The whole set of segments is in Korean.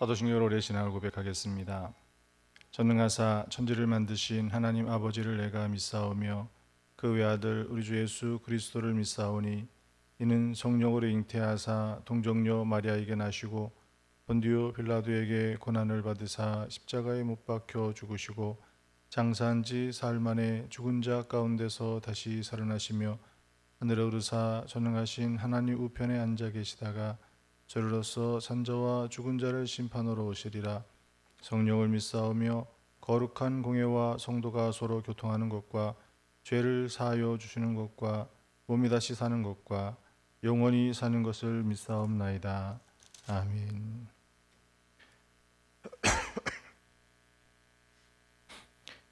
사도신경으로 오래 신앙을 고백하겠습니다. 전능하사 천지를 만드신 하나님 아버지를 내가 믿사오며 그 외아들 우리 주 예수 그리스도를 믿사오니 이는 성령으로 잉태하사 동정녀 마리아에게 나시고 본디오 빌라도에게 고난을 받으사 십자가에 못 박혀 죽으시고 장사한 지 사흘 만에 죽은 자 가운데서 다시 살아나시며 하늘에 오르사 전능하신 하나님 우편에 앉아 계시다가 저리로서 산자와 죽은 자를 심판하러 오시리라. 성령을 믿사오며 거룩한 공예와 성도가 서로 교통하는 것과 죄를 사하여 주시는 것과 몸이 다시 사는 것과 영원히 사는 것을 믿사옵나이다. 아멘.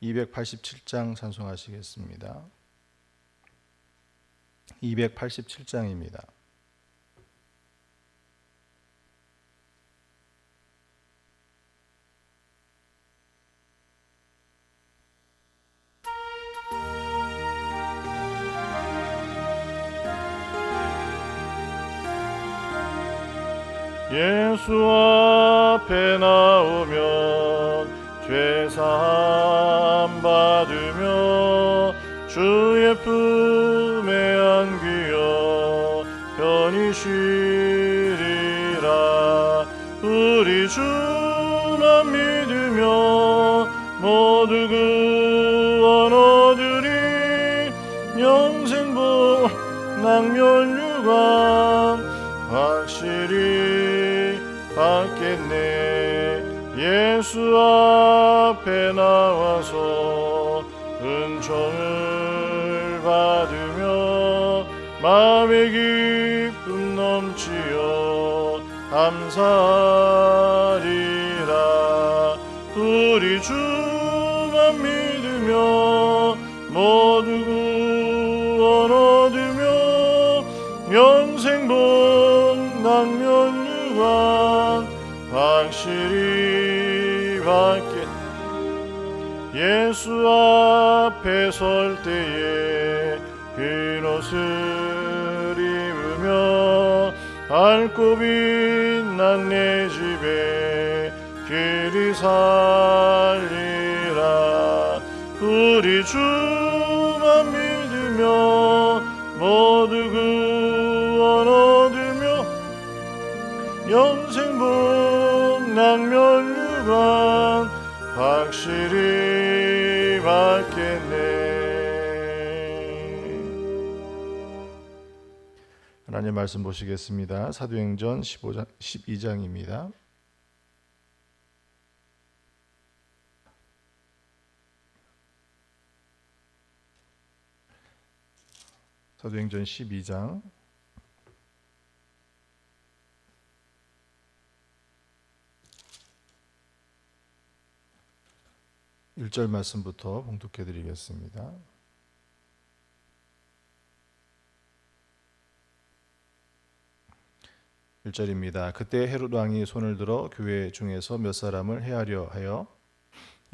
287장 찬송하시겠습니다. 287장입니다. 예수 앞에 나오면 죄사함 받으며 주의 품에 안기어 편히 쉬리라. 우리 주만 믿으며 모두 구원 얻으리. 영생복 낭멸유관 확실히 받겠네. 예수 앞에 나와서 은총을 받으며 마음의 기쁨 넘치어 감사하리라. 우리 주만 믿으며 모두 구원 얻으며 영생복 낭멸유관 확실히 받겠네. 예수 앞에 설 때에 흰 옷을 입으며 밝고 빛난 내 집에 길이 살리라. 우리 주만 믿으며 모두 구원 얻으며 영생복 낭멸유관 확실히 받겠네. 하나님 말씀 보시겠습니다. 사도행전 12장입니다. 사도행전 12장 1절 말씀부터 봉독해 드리겠습니다. 1절입니다. 그때 헤롯 왕이 손을 들어 교회 중에서 몇 사람을 해하려 하여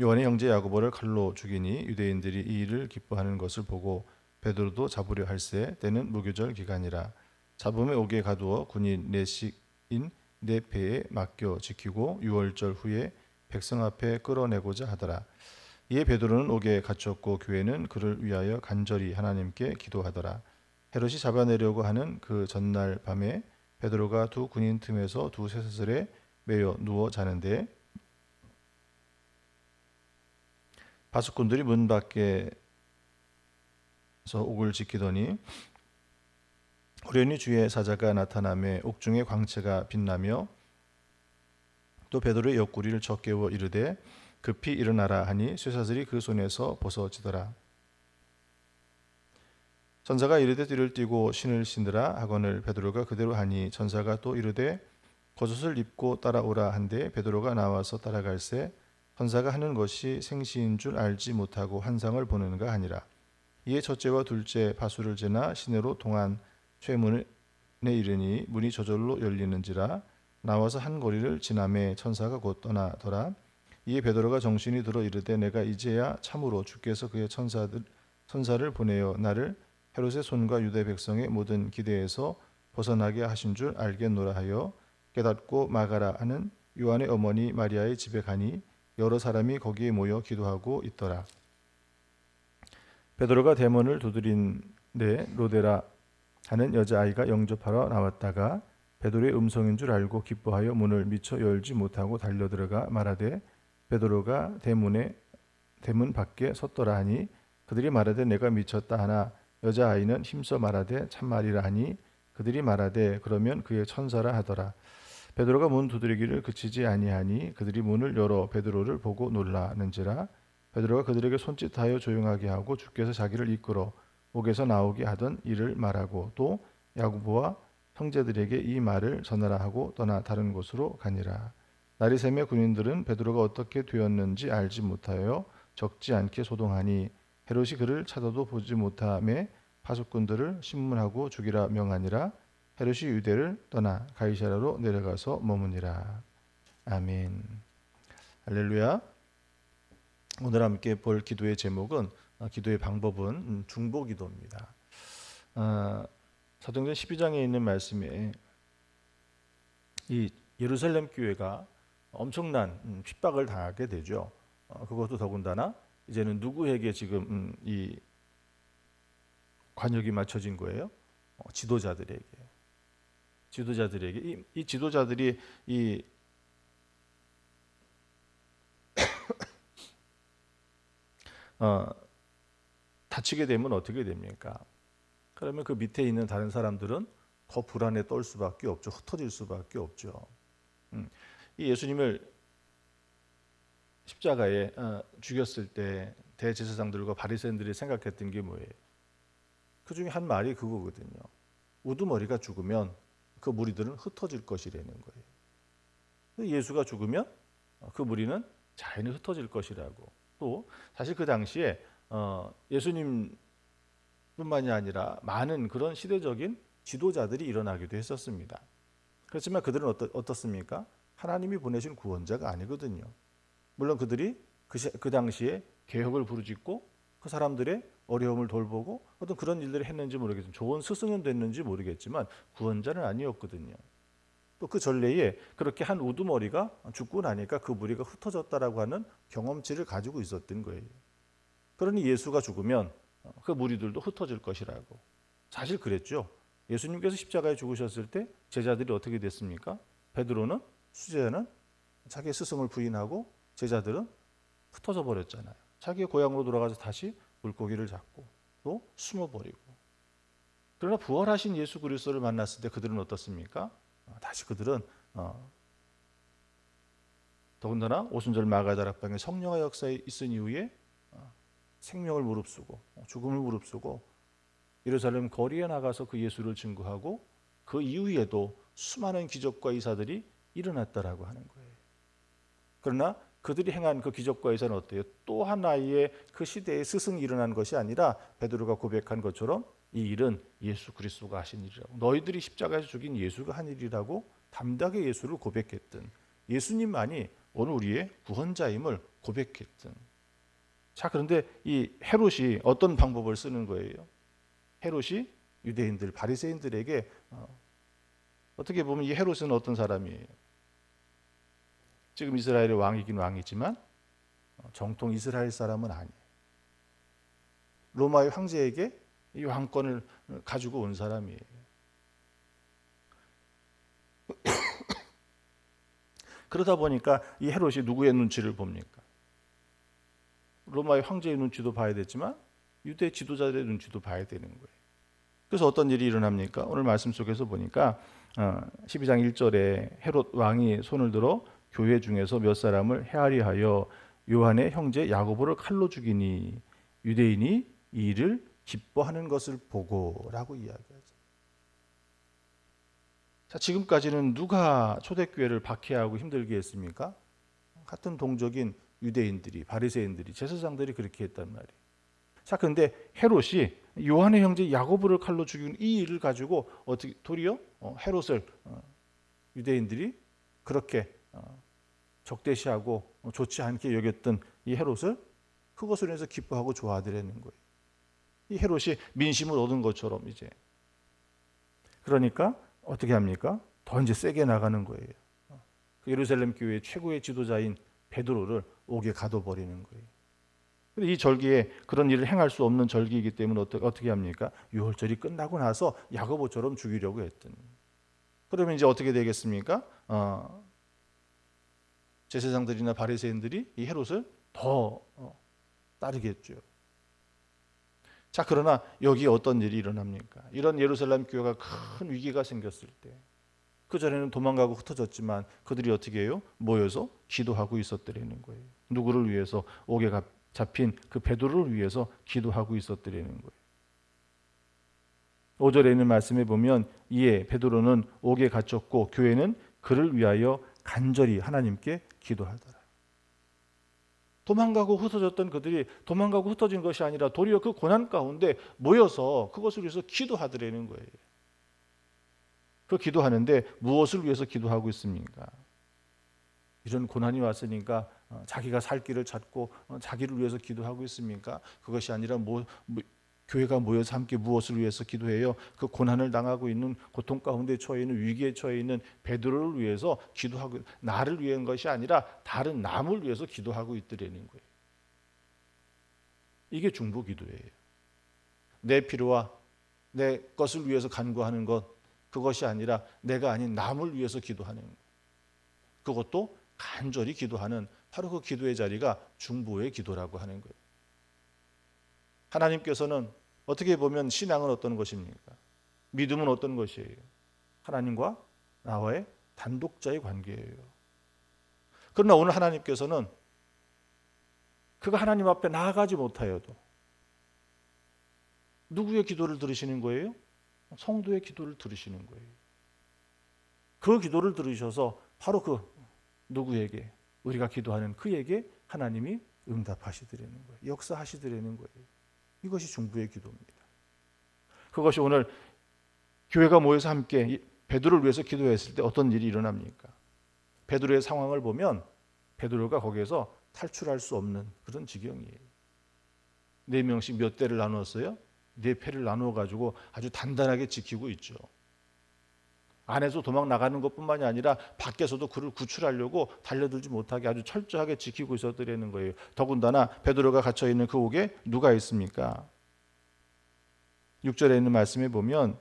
요한의 형제 야고보를 칼로 죽이니 유대인들이 이 일을 기뻐하는 것을 보고 베드로도 잡으려 할세. 때는 무교절 기간이라. 잡음에 옥에 가두어 군인 내식인 네 배에 맡겨 지키고 6월절 후에 백성 앞에 끌어내고자 하더라. 이에 베드로는 옥에 갇혔고 교회는 그를 위하여 간절히 하나님께 기도하더라. 헤롯이 잡아내려고 하는 그 전날 밤에 베드로가 두 군인 틈에서 두 쇠사슬에 매여 누워 자는데 바숫꾼들이 문 밖에서 옥을 지키더니 우연히 주의 사자가 나타나매 옥중의 광채가 빛나며 또 베드로의 옆구리를 젖깨워 이르되 급히 일어나라 하니 쇠사슬이 그 손에서 벗어지더라. 천사가 이르되 띠를 띠고 신을 신으라 하거늘 베드로가 그대로 하니 천사가 또 이르되 겉옷을 입고 따라오라 한데 베드로가 나와서 따라갈새 천사가 하는 것이 생시인 줄 알지 못하고 환상을 보는가 하니라. 이에 첫째와 둘째 바수를 재나 시내로 동안 쇠문에 이르니 문이 저절로 열리는지라. 나와서 한 거리를 지나매 천사가 곧 떠나더라. 이에 베드로가 정신이 들어 이르되 내가 이제야 참으로 주께서 그의 천사를 보내어 나를 헤롯의 손과 유대 백성의 모든 기대에서 벗어나게 하신 줄 알겠노라 하여 깨닫고 막아라 하는 요한의 어머니 마리아의 집에 가니 여러 사람이 거기에 모여 기도하고 있더라. 베드로가 대문을 두드린데 로데라 하는 여자아이가 영접하러 나왔다가 베드로의 음성인 줄 알고 기뻐하여 문을 미처 열지 못하고 달려들어가 말하되 베드로가 대문 밖에 섰더라 하니 그들이 말하되 내가 미쳤다 하나 여자아이는 힘써 말하되 참말이라 하니 그들이 말하되 그러면 그의 천사라 하더라. 베드로가 문 두드리기를 그치지 아니하니 그들이 문을 열어 베드로를 보고 놀라는지라. 베드로가 그들에게 손짓하여 조용하게 하고 주께서 자기를 이끌어 옥에서 나오게 하던 일을 말하고 또 야고보와 형제들에게 이 말을 전하라 하고 떠나 다른 곳으로 가니라. 날이 새매 군인들은 베드로가 어떻게 되었는지 알지 못하여 적지 않게 소동하니 헤롯이 그를 찾아도 보지 못하매 파수꾼들을 신문하고 죽이라 명하니라. 헤롯이 유대를 떠나 가이사랴로 내려가서 머무니라. 아멘. 할렐루야. 오늘 함께 볼 기도의 제목은 기도의 방법은 중보기도입니다. 사도행전 12장에 있는 말씀에 이 예루살렘 교회가 엄청난 핍박을 당하게 되죠. 그것도 더군다나 이제는 누구에게 지금 이 관역이 맞춰진 거예요? 지도자들에게. 이 지도자들이 이 다치게 되면 어떻게 됩니까? 그러면 그 밑에 있는 다른 사람들은 더 불안에 떨 수밖에 없죠. 흩어질 수밖에 없죠. 이 예수님을 십자가에 죽였을 때 대제사장들과 바리새인들이 생각했던 게 뭐예요? 그 중에 한 말이 그거거든요. 우두머리가 죽으면 그 무리들은 흩어질 것이라는 거예요. 예수가 죽으면 그 무리는 자연히 흩어질 것이라고. 또 사실 그 당시에 예수님뿐만이 아니라 많은 그런 시대적인 지도자들이 일어나기도 했었습니다. 그렇지만 그들은 어떻습니까? 하나님이 보내신 구원자가 아니거든요. 물론 그들이 그 당시에 개혁을 부르짖고 그 사람들의 어려움을 돌보고 어떤 그런 일들을 했는지 모르겠지만 좋은 스승은 됐는지 모르겠지만 구원자는 아니었거든요. 또 그 전례에 그렇게 한 우두머리가 죽고 나니까 그 무리가 흩어졌다라고 하는 경험치를 가지고 있었던 거예요. 그러니 예수가 죽으면 그 무리들도 흩어질 것이라고. 사실 그랬죠. 예수님께서 십자가에 죽으셨을 때 제자들이 어떻게 됐습니까? 베드로는 수제자는 자기의 스승을 부인하고 제자들은 흩어져 버렸잖아요. 자기의 고향으로 돌아가서 다시 물고기를 잡고 또 숨어버리고. 그러나 부활하신 예수 그리스도를 만났을 때 그들은 어떻습니까? 다시 그들은 더군다나 오순절 마가다락방에 성령의 역사에 있은 이후에 생명을 무릅쓰고 죽음을 무릅쓰고 예루살렘 거리에 나가서 그 예수를 증거하고 그 이후에도 수많은 기적과 이사들이 일어났다라고 하는 거예요. 그러나 그들이 행한 그 기적과 이사는 어때요? 또 하나의 그 시대의 스승이 일어난 것이 아니라 베드로가 고백한 것처럼 이 일은 예수 그리스도가 하신 일이라고. 너희들이 십자가에서 죽인 예수가 한 일이라고 담대하게 예수를 고백했던 예수님만이 오늘 우리의 구원자임을 고백했던. 자, 그런데 이 헤롯이 어떤 방법을 쓰는 거예요? 헤롯이 유대인들, 바리새인들에게 어떻게 보면 이 헤롯은 어떤 사람이에요? 지금 이스라엘의 왕이긴 왕이지만 정통 이스라엘 사람은 아니에요. 로마의 황제에게 이 왕권을 가지고 온 사람이에요. 그러다 보니까 이 헤롯이 누구의 눈치를 봅니까? 로마의 황제의 눈치도 봐야 되지만 유대 지도자들의 눈치도 봐야 되는 거예요. 그래서 어떤 일이 일어납니까? 오늘 말씀 속에서 보니까 12장 1절에 헤롯 왕이 손을 들어 교회 중에서 몇 사람을 헤아리 하여 요한의 형제 야고보를 칼로 죽이니 유대인이 이 일을 기뻐하는 것을 보고라고 이야기하죠. 자, 지금까지는 누가 초대교회를 박해하고 힘들게 했습니까? 같은 동족인 유대인들이, 바리새인들이, 제사장들이 그렇게 했단 말이에요. 자, 그런데 헤롯이 요한의 형제 야고보를 칼로 죽인 이 일을 가지고 어떻게 도리어 헤롯을 유대인들이 그렇게 적대시하고 좋지 않게 여겼던 이 헤롯을 그것으로 인해서 기뻐하고 좋아하더라는 거예요. 이 헤롯이 민심을 얻은 것처럼 이제. 그러니까 어떻게 합니까? 더 이제 세게 나가는 거예요. 예루살렘 교회의 최고의 지도자인 베드로를 옥에 가둬버리는 거예요. 근데 이 절기에 그런 일을 행할 수 없는 절기이기 때문에 어떻게 합니까? 유월절이 끝나고 나서 야고보처럼 죽이려고 했더니. 그러면 이제 어떻게 되겠습니까? 제사장들이나 바리새인들이 이 헤롯을 더 따르겠죠. 자, 그러나 여기 어떤 일이 일어납니까? 이런 예루살렘 교회가 큰 위기가 생겼을 때, 그 전에는 도망가고 흩어졌지만 그들이 어떻게 해요? 모여서 기도하고 있었더라는 거예요. 누구를 위해서? 옥에 잡힌 그 베드로를 위해서 기도하고 있었더라는 거예요. 5절에 있는 말씀에 보면 이에 베드로는 옥에 갇혔고 교회는 그를 위하여 간절히 하나님께 기도하더라. 도망가고 흩어졌던 그들이 도망가고 흩어진 것이 아니라 도리어 그 고난 가운데 모여서 그것을 위해서 기도하더라는 거예요. 그 기도하는데 무엇을 위해서 기도하고 있습니까? 이런 고난이 왔으니까 자기가 살 길을 찾고 자기를 위해서 기도하고 있습니까? 그것이 아니라 교회가 모여서 함께 무엇을 위해서 기도해요? 그 고난을 당하고 있는 고통 가운데 처해 있는 위기에 처해 있는 베드로를 위해서 기도하고, 나를 위한 것이 아니라 다른 남을 위해서 기도하고 있더라는 거예요. 이게 중보 기도예요. 내 필요와 내 것을 위해서 간구하는 것, 그것이 아니라 내가 아닌 남을 위해서 기도하는 것, 그것도 간절히 기도하는, 바로 그 기도의 자리가 중보의 기도라고 하는 거예요. 하나님께서는 어떻게 보면 신앙은 어떤 것입니까? 믿음은 어떤 것이에요? 하나님과 나와의 단독자의 관계예요. 그러나 오늘 하나님께서는 그가 하나님 앞에 나아가지 못하여도 누구의 기도를 들으시는 거예요? 성도의 기도를 들으시는 거예요. 그 기도를 들으셔서 바로 그 누구에게, 우리가 기도하는 그에게 하나님이 응답하시더라는 거예요. 역사하시더라는 거예요. 이것이 중보의 기도입니다. 그것이 오늘 교회가 모여서 함께 베드로를 위해서 기도했을 때 어떤 일이 일어납니까? 베드로의 상황을 보면 베드로가 거기에서 탈출할 수 없는 그런 지경이에요. 4명씩 몇 대를 나누었어요? 4패를 나누어 가지고 아주 단단하게 지키고 있죠. 안에서 도망 나가는 것뿐만이 아니라 밖에서도 그를 구출하려고 달려들지 못하게 아주 철저하게 지키고 있었더라는 거예요. 더군다나 베드로가 갇혀 있는 그 옥에 누가 있습니까? 6절에 있는 말씀에 보면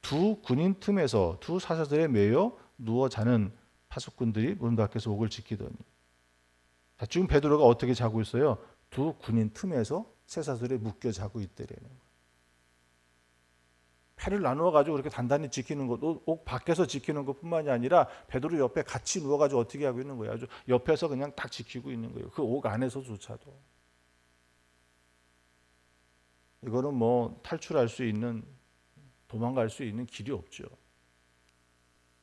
두 군인 틈에서 두 사자들에 매여 누워 자는 파수꾼들이 문 밖에서 옥을 지키더니. 자, 지금 베드로가 어떻게 자고 있어요? 두 군인 틈에서 쇠사슬에 묶여 자고 있더라는 거예요. 패를 나누어 가지고 그렇게 단단히 지키는 것도 옥 밖에서 지키는 것뿐만이 아니라 베드로 옆에 같이 누워 가지고 어떻게 하고 있는 거예요? 아주 옆에서 그냥 딱 지키고 있는 거예요. 그 옥 안에서조차도. 이거는 뭐 탈출할 수 있는, 도망갈 수 있는 길이 없죠.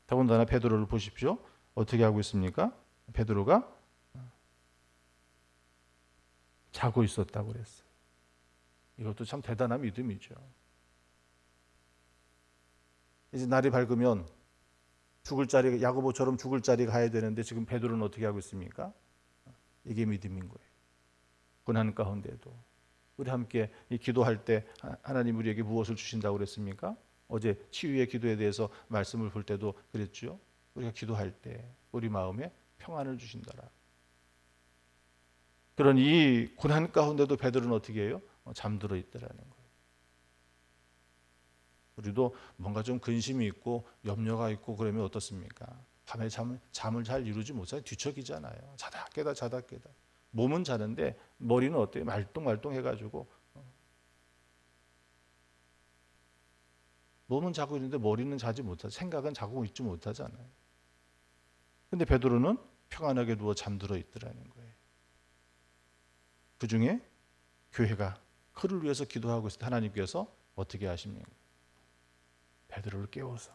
더군다나 베드로를 보십시오. 어떻게 하고 있습니까? 베드로가 자고 있었다고 그랬어요. 이것도 참 대단한 믿음이죠. 이제 날이 밝으면 죽을 자리, 야고보처럼 죽을 자리 가야 되는데 지금 베드로는 어떻게 하고 있습니까? 이게 믿음인 거예요. 고난 가운데도 우리 함께 이 기도할 때 하나님 우리에게 무엇을 주신다고 그랬습니까? 어제 치유의 기도에 대해서 말씀을 볼 때도 그랬죠. 우리가 기도할 때 우리 마음에 평안을 주신다라. 그런 이 고난 가운데도 베드로는 어떻게 해요? 잠들어 있더라는 거예요. 우리도 뭔가 좀 근심이 있고 염려가 있고 그러면 어떻습니까? 밤에 잠을 잘 이루지 못하고 뒤척이잖아요. 자다 깨다 자다 깨다. 몸은 자는데 머리는 어때요? 말똥말똥 해가지고 몸은 자고 있는데 머리는 자지 못하죠. 생각은 자고 있지 못하잖아요. 근데 베드로는 평안하게 누워 잠들어 있더라는 거예요. 그 중에 교회가 그를 위해서 기도하고 있을 때 하나님께서 어떻게 하십니까? 베드로를 깨워서.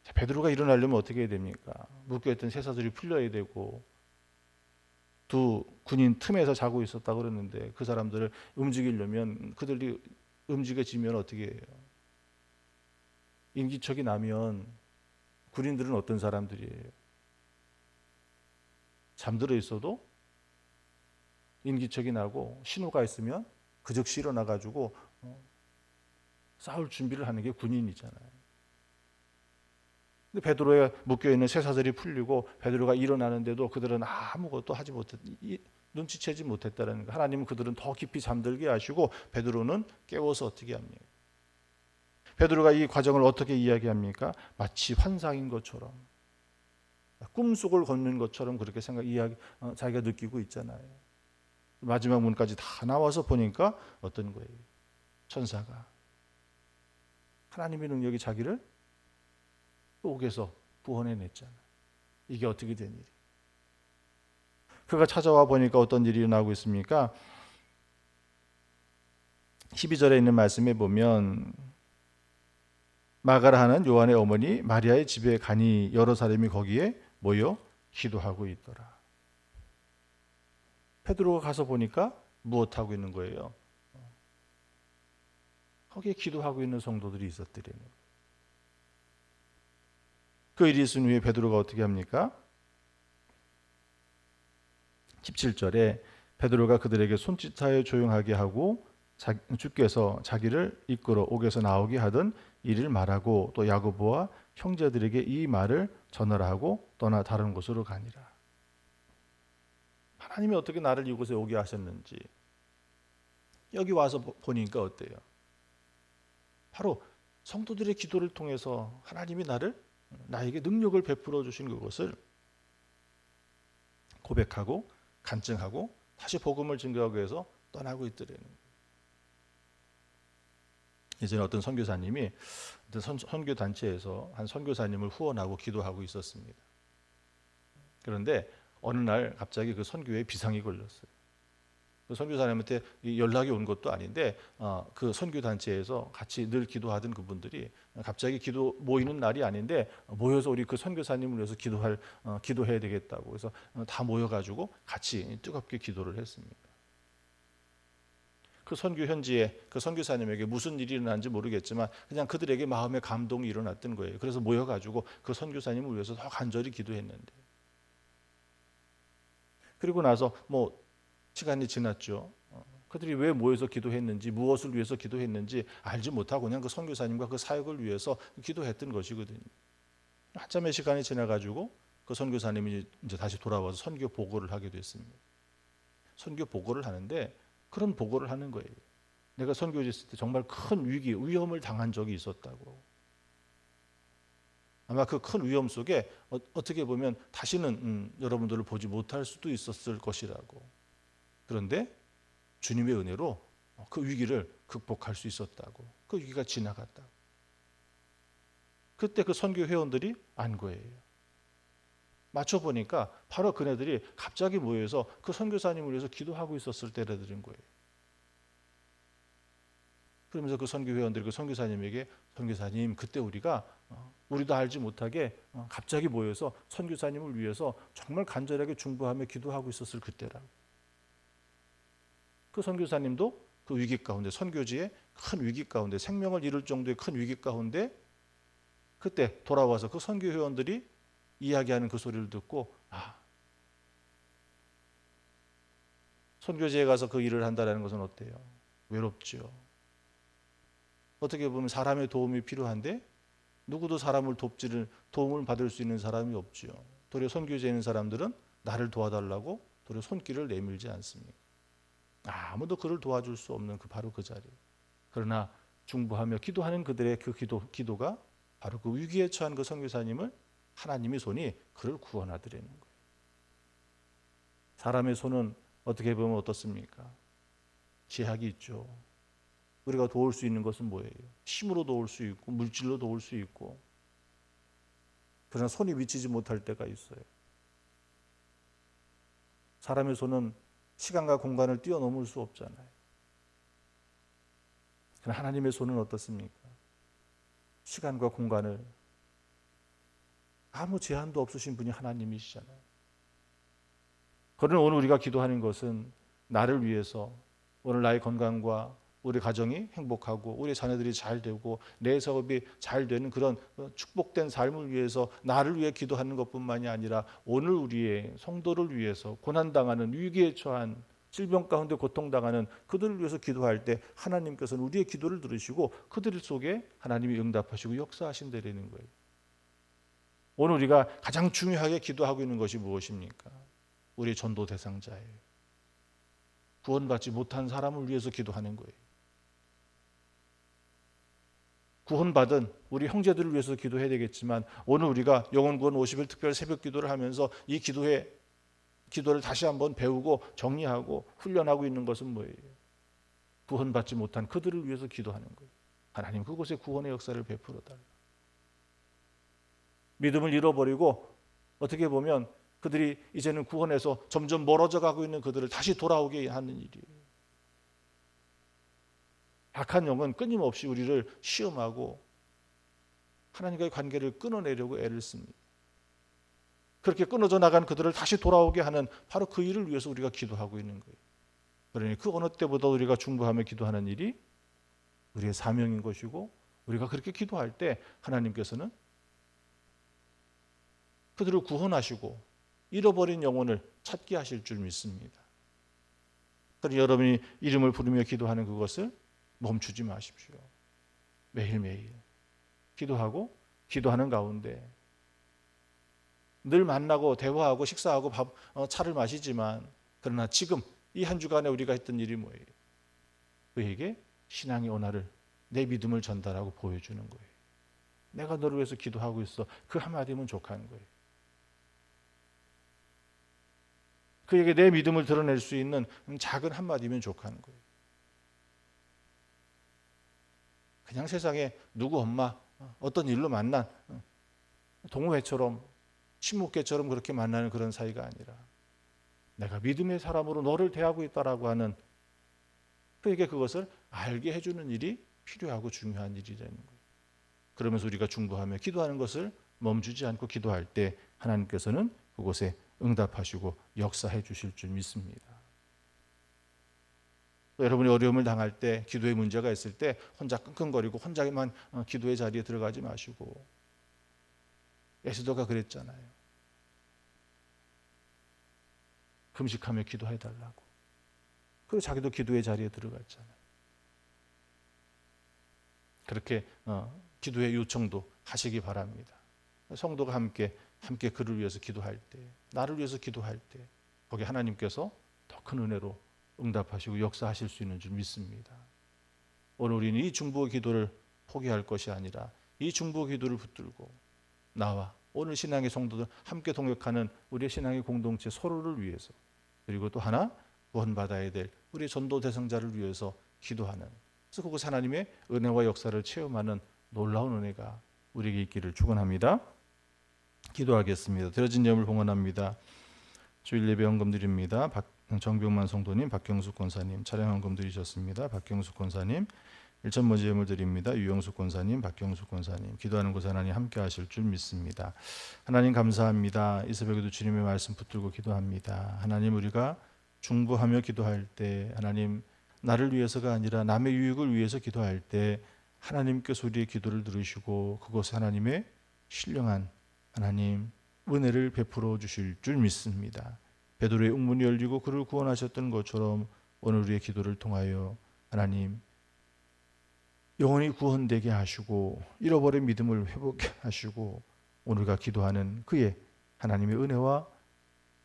자, 베드로가 일어나려면 어떻게 해야 됩니까? 묶여있던 쇠사슬이 풀려야 되고 두 군인 틈에서 자고 있었다고 그러는데 그 사람들을 움직이려면 그들이 움직여지면 어떻게 해요? 인기척이 나면 군인들은 어떤 사람들이에요? 잠들어 있어도 인기척이 나고 신호가 있으면 그 즉시 일어나가지고 싸울 준비를 하는 게 군인이잖아요. 근데 베드로에 묶여 있는 쇠사슬이 풀리고 베드로가 일어나는데도 그들은 아무것도 하지 못했, 눈치채지 못했다는 거. 하나님은 그들은 더 깊이 잠들게 하시고 베드로는 깨워서 어떻게 합니까? 베드로가 이 과정을 어떻게 이야기합니까? 마치 환상인 것처럼, 꿈속을 걷는 것처럼 그렇게 자기가 느끼고 있잖아요. 마지막 문까지 다 나와서 보니까 어떤 거예요? 천사가 하나님의 능력이 자기를 옥에서 구원해냈잖아. 이게 어떻게 된 일이? 그가 찾아와 보니까 어떤 일이 일어나고 있습니까? 12절에 있는 말씀에 보면 마가라 하는 요한의 어머니 마리아의 집에 가니 여러 사람이 거기에 모여 기도하고 있더라. 베드로가 가서 보니까 무엇하고 있는 거예요? 거기에 기도하고 있는 성도들이 있었더래요. 그 일이 있은 후에 베드로가 어떻게 합니까? 17절에 베드로가 그들에게 손짓하여 조용하게 하고 주께서 자기를 이끌어 옥에서 나오게 하던 일을 말하고 또 야고보와 형제들에게 이 말을 전하라 하고 떠나 다른 곳으로 가니라. 하나님이 어떻게 나를 이곳에 오게 하셨는지 여기 와서 보니까 어때요? 바로 성도들의 기도를 통해서 하나님이 나에게 능력을 베풀어 주신 그것을 고백하고 간증하고 다시 복음을 증거하기 위해서 떠나고 있더라는 거예요. 예전에 어떤 선교사님이 어떤 선교 단체에서 한 선교사님을 후원하고 기도하고 있었습니다. 그런데 어느 날 갑자기 그 선교에 비상이 걸렸어요. 그 선교사님한테 연락이 온 것도 아닌데 그 선교 단체에서 같이 늘 기도하던 그분들이 갑자기 기도 모이는 날이 아닌데 모여서 우리 그 선교사님을 위해서 기도해야 되겠다고 그래서 다 모여가지고 같이 뜨겁게 기도를 했습니다. 그 선교 현지에 그 선교사님에게 무슨 일이 일어난지 모르겠지만 그냥 그들에게 마음의 감동이 일어났던 거예요. 그래서 모여가지고 그 선교사님을 위해서 더 간절히 기도했는데 그리고 나서 시간이 지났죠. 그들이 왜 모여서 기도했는지 무엇을 위해서 기도했는지 알지 못하고 그냥 그 선교사님과 그 사역을 위해서 기도했던 것이거든요. 한참의 시간이 지나가지고 그 선교사님이 이제 다시 돌아와서 선교 보고를 하게 됐습니다. 선교 보고를 하는데 그런 보고를 하는 거예요. 내가 선교지 있을 때 정말 큰 위험을 당한 적이 있었다고. 아마 그 큰 위험 속에 어떻게 보면 다시는 여러분들을 보지 못할 수도 있었을 것이라고. 그런데 주님의 은혜로 그 위기를 극복할 수 있었다고. 그 위기가 지나갔다고. 그때 그 선교 회원들이 안 거예요. 맞춰보니까 바로 그네들이 갑자기 모여서 그 선교사님을 위해서 기도하고 있었을 때라들인 거예요. 그러면서 그 선교 회원들이 그 선교사님에게 선교사님 그때 우리도 알지 못하게 갑자기 모여서 선교사님을 위해서 정말 간절하게 중보하며 기도하고 있었을 그때라고. 그 선교사님도 그 위기 가운데 선교지의 큰 위기 가운데 생명을 잃을 정도의 큰 위기 가운데 그때 돌아와서 그 선교 회원들이 이야기하는 그 소리를 듣고 선교지에 가서 그 일을 한다는 것은 어때요? 외롭죠. 어떻게 보면 사람의 도움이 필요한데 누구도 도움을 받을 수 있는 사람이 없죠. 도리어 선교지에 있는 사람들은 나를 도와달라고 도리어 손길을 내밀지 않습니다. 아무도 그를 도와줄 수 없는 바로 그 자리. 그러나 중보하며 기도하는 그들의 그 기도가 바로 그 위기에 처한 그 선교사님을 하나님의 손이 그를 구원하더라는 거예요. 사람의 손은 어떻게 보면 어떻습니까? 제약이 있죠. 우리가 도울 수 있는 것은 뭐예요? 힘으로 도울 수 있고 물질로 도울 수 있고 그러나 손이 미치지 못할 때가 있어요. 사람의 손은 시간과 공간을 뛰어넘을 수 없잖아요. 그러나 하나님의 손은 어떻습니까? 시간과 공간을 아무 제한도 없으신 분이 하나님이시잖아요. 그러나 오늘 우리가 기도하는 것은 나를 위해서 오늘 나의 건강과 우리 가정이 행복하고 우리 자녀들이 잘 되고 내 사업이 잘 되는 그런 축복된 삶을 위해서 나를 위해 기도하는 것뿐만이 아니라 오늘 우리의 성도를 위해서 고난당하는 위기에 처한 질병 가운데 고통당하는 그들을 위해서 기도할 때 하나님께서는 우리의 기도를 들으시고 그들 속에 하나님이 응답하시고 역사하신다는 거예요. 오늘 우리가 가장 중요하게 기도하고 있는 것이 무엇입니까? 우리의 전도 대상자예요. 구원받지 못한 사람을 위해서 기도하는 거예요. 구원받은 우리 형제들을 위해서 기도해야 되겠지만 오늘 우리가 영혼구원 50일 특별 새벽 기도를 하면서 이 기도를 다시 한번 배우고 정리하고 훈련하고 있는 것은 뭐예요? 구원받지 못한 그들을 위해서 기도하는 거예요. 하나님 그곳에 구원의 역사를 베풀어 달라. 믿음을 잃어버리고 어떻게 보면 그들이 이제는 구원에서 점점 멀어져 가고 있는 그들을 다시 돌아오게 하는 일이에요. 악한 영은 끊임없이 우리를 시험하고 하나님과의 관계를 끊어내려고 애를 씁니다. 그렇게 끊어져 나간 그들을 다시 돌아오게 하는 바로 그 일을 위해서 우리가 기도하고 있는 거예요. 그러니 그 어느 때보다 우리가 중보하며 기도하는 일이 우리의 사명인 것이고 우리가 그렇게 기도할 때 하나님께서는 그들을 구원하시고 잃어버린 영혼을 찾게 하실 줄 믿습니다. 그러니 여러분이 이름을 부르며 기도하는 그것을 멈추지 마십시오. 매일매일 기도하고 기도하는 가운데 늘 만나고 대화하고 식사하고 차를 마시지만 그러나 지금 이 한 주간에 우리가 했던 일이 뭐예요? 그에게 신앙의 언어를 내 믿음을 전달하고 보여주는 거예요. 내가 너를 위해서 기도하고 있어. 그 한마디면 족한 거예요. 그에게 내 믿음을 드러낼 수 있는 작은 한마디면 족한 거예요. 그냥 세상에 누구 엄마 어떤 일로 만난 동호회처럼 친목계처럼 그렇게 만나는 그런 사이가 아니라 내가 믿음의 사람으로 너를 대하고 있다라고 하는 그에게 그것을 알게 해주는 일이 필요하고 중요한 일이라는 거예요. 그러면서 우리가 중보하며 기도하는 것을 멈추지 않고 기도할 때 하나님께서는 그곳에 응답하시고 역사해 주실 줄 믿습니다. 여러분이 어려움을 당할 때 기도에 문제가 있을 때 혼자 끙끙거리고 혼자만 기도의 자리에 들어가지 마시고 에스더가 그랬잖아요. 금식하며 기도해달라고. 그리고 자기도 기도의 자리에 들어갔잖아요. 그렇게 기도의 요청도 하시기 바랍니다. 성도가 함께 그를 위해서 기도할 때, 나를 위해서 기도할 때 거기 하나님께서 더 큰 은혜로 응답하시고 역사하실 수 있는 줄 믿습니다. 오늘 우리는 이 중보 기도를 포기할 것이 아니라 이 중보 기도를 붙들고 나와 오늘 신앙의 성도들 함께 동역하는 우리의 신앙의 공동체 서로를 위해서 그리고 또 하나 구원받아야 될 우리의 전도 대상자를 위해서 기도하는 그래서 그곳 하나님의 은혜와 역사를 체험하는 놀라운 은혜가 우리에게 있기를 축원합니다. 기도하겠습니다. 드려진 예물 봉헌합니다. 주일 예배 헌금 드립니다. 정병만 성도님, 박경숙 권사님 차량 헌금 드리셨습니다. 박경숙 권사님 1,000번째 예물 드립니다. 유영숙 권사님, 박경숙 권사님 기도하는 곳 하나님 함께 하실 줄 믿습니다. 하나님 감사합니다. 이 새벽에도 주님의 말씀 붙들고 기도합니다. 하나님 우리가 중보하며 기도할 때 하나님 나를 위해서가 아니라 남의 유익을 위해서 기도할 때 하나님께서 우리의 기도를 들으시고 그곳에 하나님의 신령한 하나님 은혜를 베풀어 주실 줄 믿습니다. 베드로의 웅문이 열리고 그를 구원하셨던 것처럼 오늘 우리의 기도를 통하여 하나님 영혼이 구원되게 하시고 잃어버린 믿음을 회복해 하시고 오늘과 기도하는 그의 하나님의 은혜와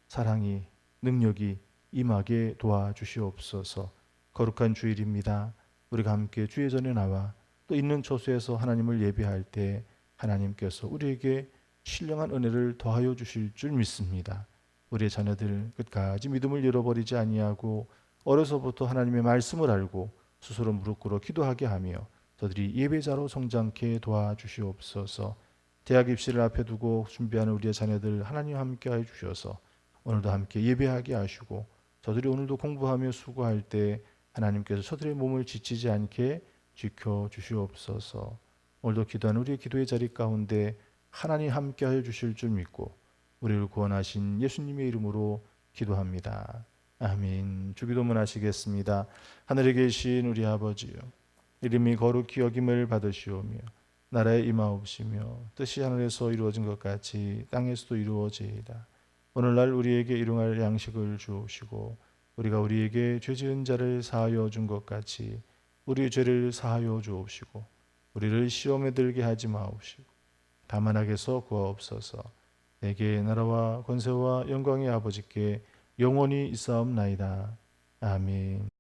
사랑이 능력이 임하게 도와주시옵소서. 거룩한 주일입니다. 우리가 함께 주의 전에 나와 또 있는 처소에서 하나님을 예배할 때 하나님께서 우리에게 신령한 은혜를 더하여 주실 줄 믿습니다. 우리의 자녀들 끝까지 믿음을 잃어버리지 아니하고 어려서부터 하나님의 말씀을 알고 스스로 무릎 꿇어 기도하게 하며 저들이 예배자로 성장케 도와주시옵소서. 대학 입시를 앞에 두고 준비하는 우리의 자녀들 하나님과 함께하여 주셔서 오늘도 함께 예배하게 하시고 저들이 오늘도 공부하며 수고할 때 하나님께서 저들의 몸을 지치지 않게 지켜주시옵소서. 오늘도 기도하는 우리의 기도의 자리 가운데 하나님 함께하여 주실 줄 믿고 우리를 구원하신 예수님의 이름으로 기도합니다. 아멘. 주기도문 하시겠습니다. 하늘에 계신 우리 아버지요 이름이 거룩히 여김을 받으시오며 나라에 임하옵시며 뜻이 하늘에서 이루어진 것 같이 땅에서도 이루어지이다. 오늘날 우리에게 일용할 양식을 주옵시고 우리가 우리에게 죄 지은 자를 사하여 준 것 같이 우리의 죄를 사하여 주옵시고 우리를 시험에 들게 하지 마옵시고 다만 악에서 구하옵소서. 내게 나라와 권세와 영광의 아버지께 영원히 있사옵나이다. 아멘.